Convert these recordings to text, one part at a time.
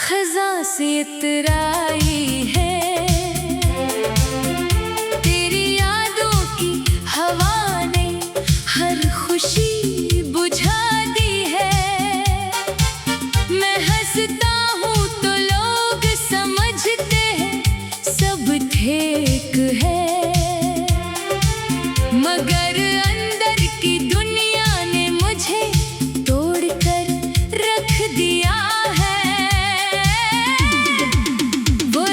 खज़ां से इतराई है, तेरी यादों की हवा ने हर खुशी बुझा दी है। मैं हंसता हूँ तो लोग समझते हैं सब ठीक है, मगर अंदर की दुनिया ने मुझे तोड़ कर रख दिया है। वो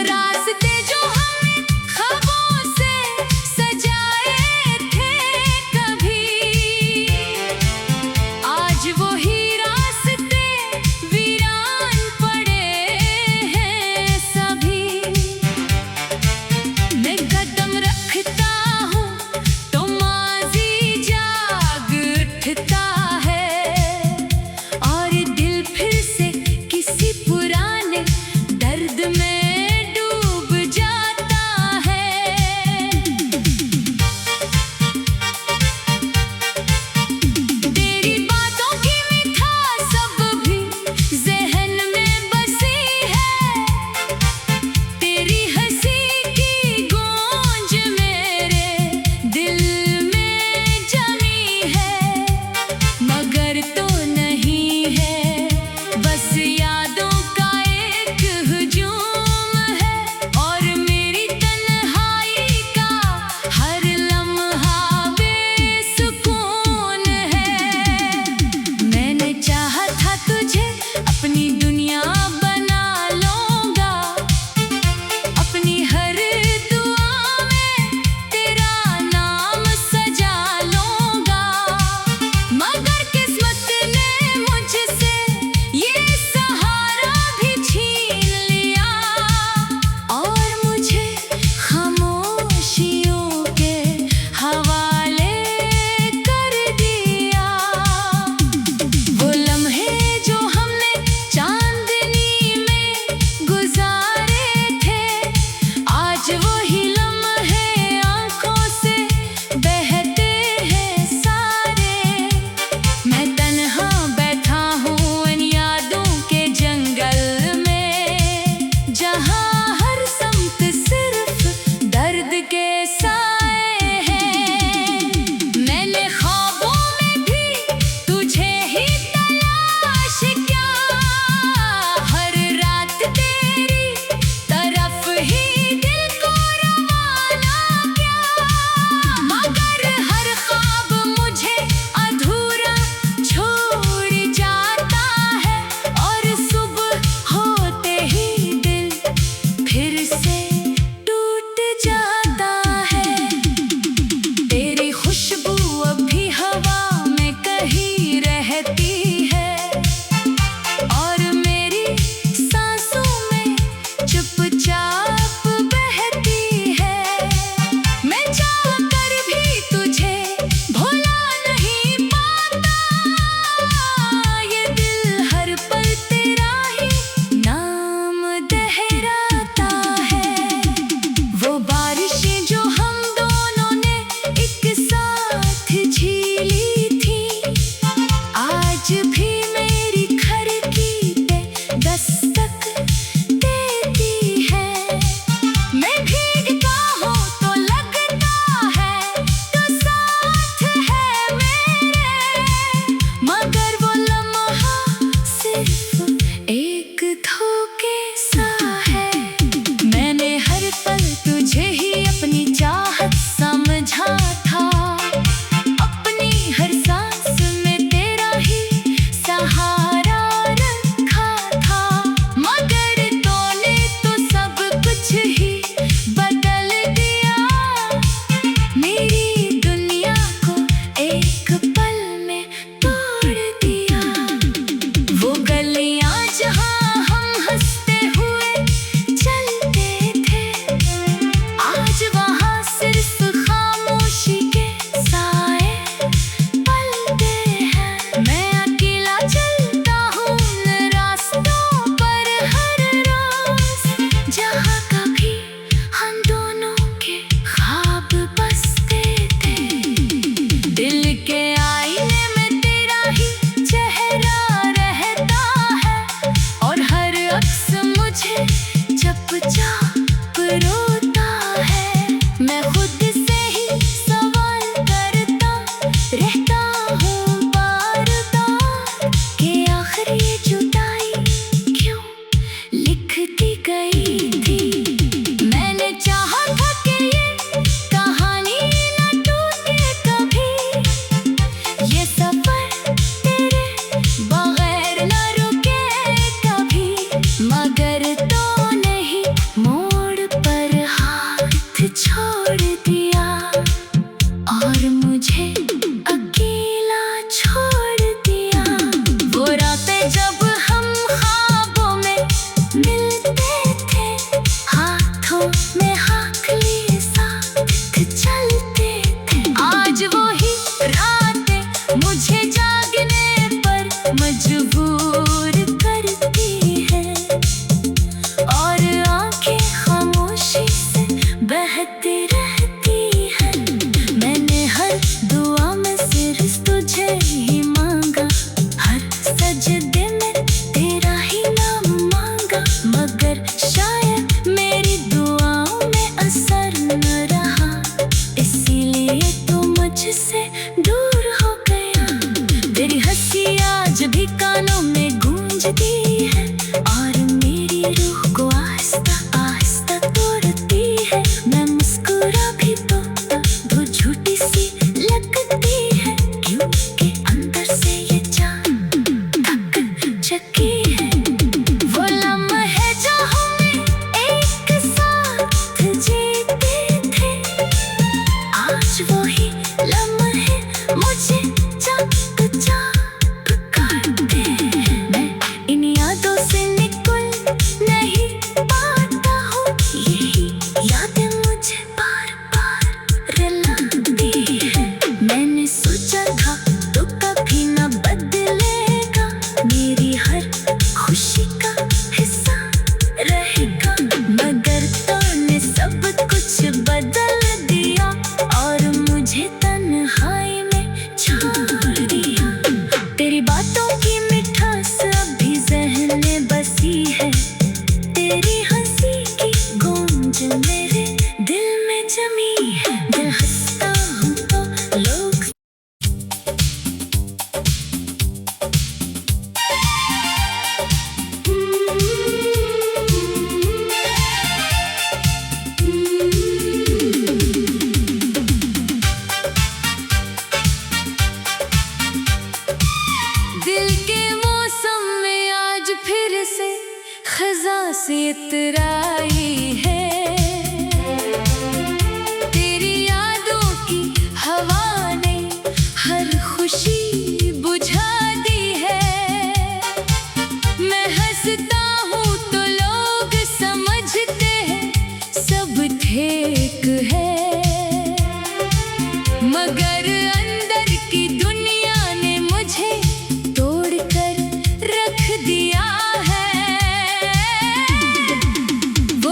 तेरी हंसी आज भी कानों में गूंजती है और मेरी रूह को आहिस्ता आहिस्ता तोड़ती है। मैं मुस्कुरा भी तो झूठी सी लगती है, क्योंकि अंदर से ये जान धक चकी है। वो लम्हे जो हमें एक साथ जीते थे, आज वही लम्हे मुझे पुकारते हैं। मैं इन यादों से निकल नहीं पाता हूँ, यही यादें मुझे बार बार रुलाती है। मैंने सोचा था तो कभी न बदलेगा, मेरी हर खुशी का हिस्सा रहेगा, मगर तूने सब कुछ बदल दिया और मुझे तन्हाई में छोड़ दिया। तेरी बातों की मिठास अभी ज़हन में बसी है, तेरी हंसी की गूंज मेरे दिल में जमी है। दिल हंसता हूँ तो लोग दिल के मौसम में आज फिर से खज़ां से इतराई है। तेरी यादों की हवा ने हर खुशी बुझा दी है। मैं हंसता हूँ तो लोग समझते हैं सब ठीक है, मगर अंदर की दुनिया ने मुझे तोड़ कर रख दिया है। वो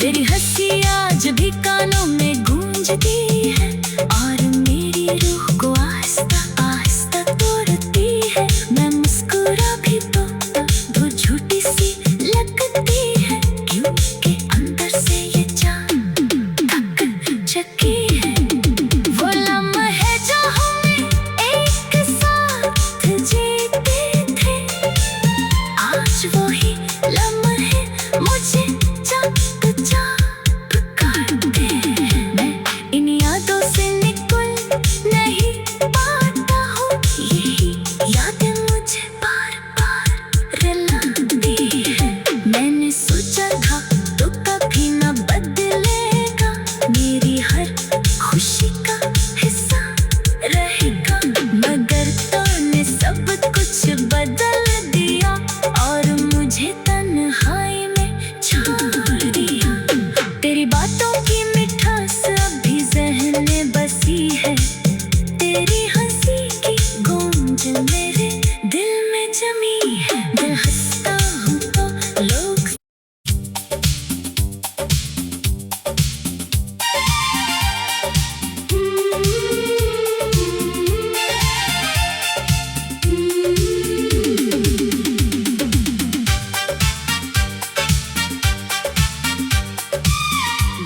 तेरी हंसी आज भी कानों में गूंजती है और मेरी रूह को आहिस्ता आहिस्ता तोड़ती है। मैं मुस्कुरा भी तो झूठी सी लगती है, क्योंकि अंदर से ये जान थक चुकी है। वो लम्हे जो हमें एक साथ जीते थे, आज वही लम्हे मुझे चाप करते हैं। मैं इन यादों से निकल नहीं पाता हूँ, यही यादें मुझे बार बार रुलाती है। मैंने सोचा था तो कभी न बदलेगा, मेरी हर खुशी का हिस्सा रहेगा, मगर तूने सब कुछ बदल दिया और मुझे तन्हाई में छोड़ दिया। तेरी बातों की मिठास अभी ज़हन में बसी है, तेरी हंसी की गूंज मेरे दिल में जमी है। मैं हंसता हूँ तो लोग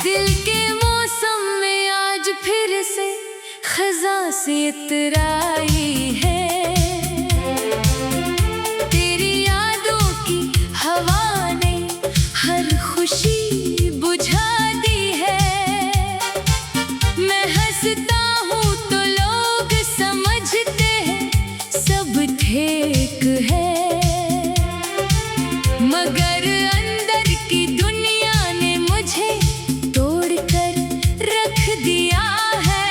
दिल के मौसम में आज फिर से खज़ां से इतराई है। तेरी यादों की हवा ने हर खुशी बुझा दी है। मैं हंसता हूँ तो लोग समझते हैं सब ठीक है, मगर अंदर की दुनिया ने मुझे तोड़ कर रख दिया है।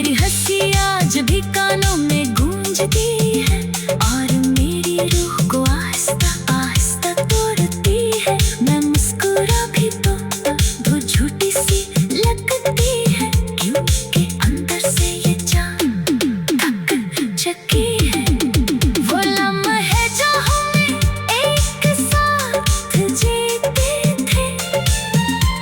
तेरी हंसी आज भी कानों में गूंजती है और मेरी रूह को आहिस्ता आहिस्ता तोड़ती है। मैं मुस्कुरा भी तो वो झूठी सी लगती है, क्योंकि अंदर से ये जान धक चकी है। वो लम्हे जो हमें एक साथ जीते थे,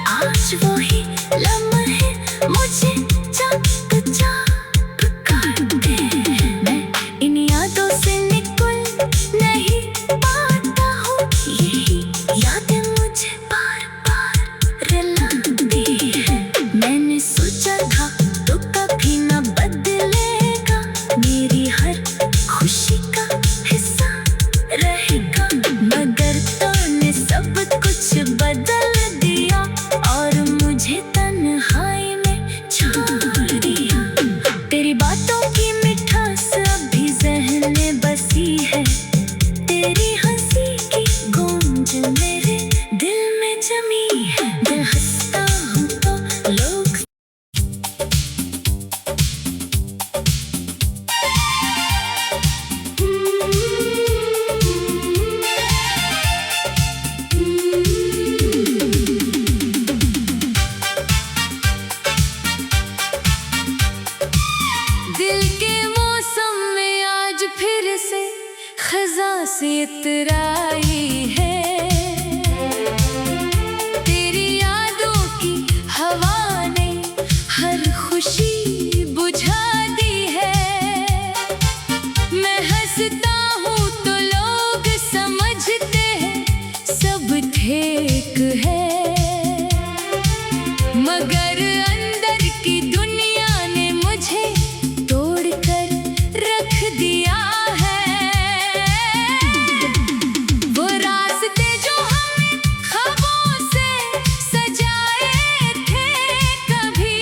आज वही लम्हे मुझे चाक चाक करते हैं। मैं इन यादों से निकल नहीं पाता हूँ, यही यादें मुझे बार बार रुलाती है। मैंने सोचा था तो कभी न बदलेगा, मेरी हर खुशी का हिस्सा रहेगा, मगर तूने सब कुछ बदल दिया और मुझे तन्हाई में छोड़ दिया। तेरी बातों की मिठास अभी ज़हन में बसी है, तेरी हंसी की गूंज मेरे दिल में जमी है। मैं हंसता हूँ तो लोग दिल के मौसम में आज फिर से खज़ां सी इतराई है। तेरी यादों की हवा ने हर खुशी बुझा दी है। मैं हंसता हूँ तो लोग समझते हैं सब ठीक है, मगर अंदर की दुनिया ने मुझे तोड़कर रख दिया है। वो रास्ते जो हमने ख्वाबों से सजाए थे, कभी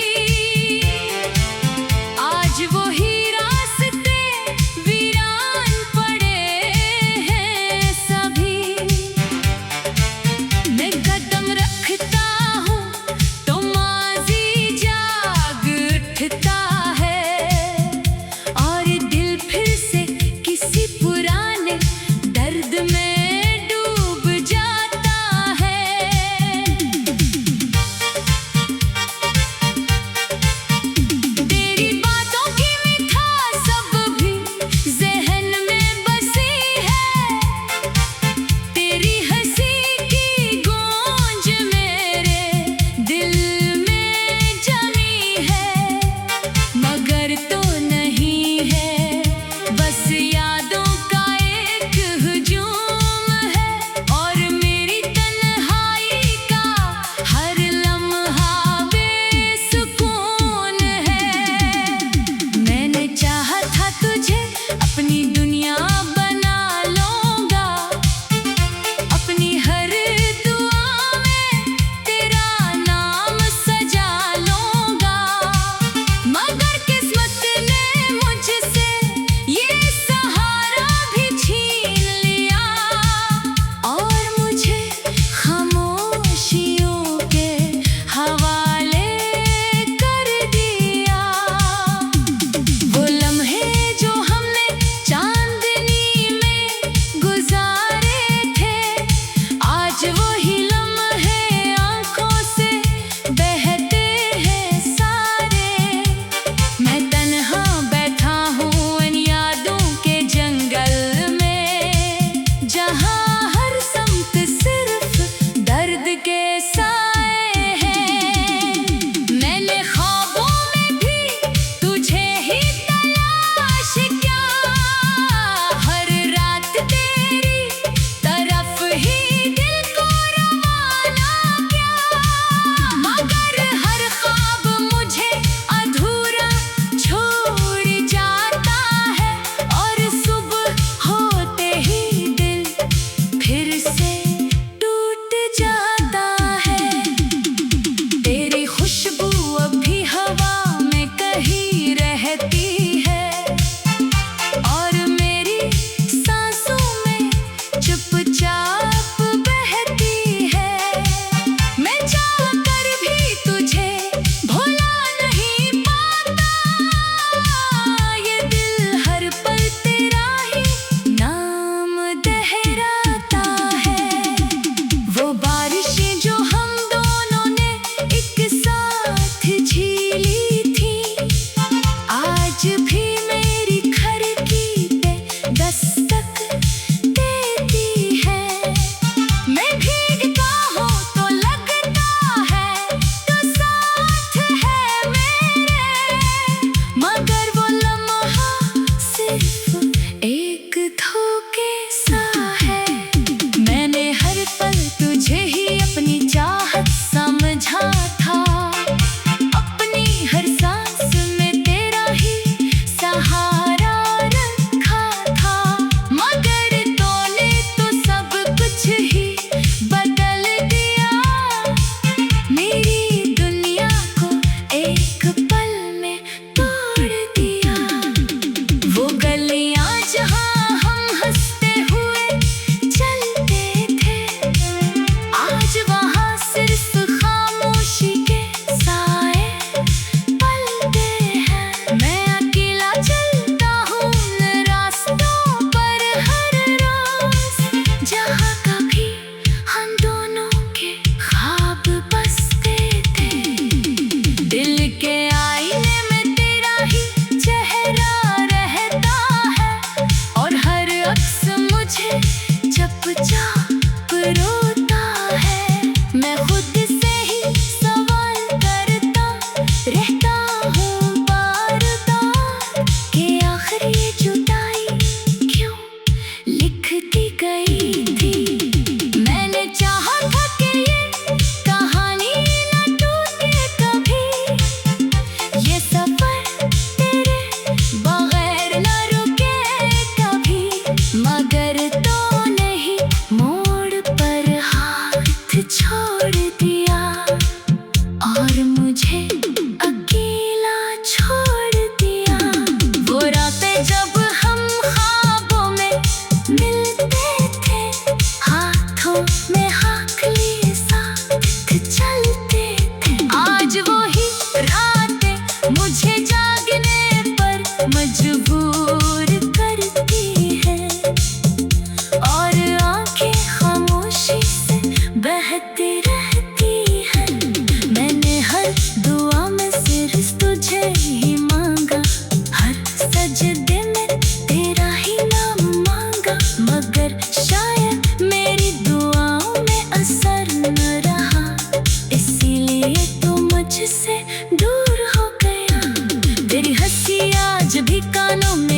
तेरी हंसी आज भी कानों में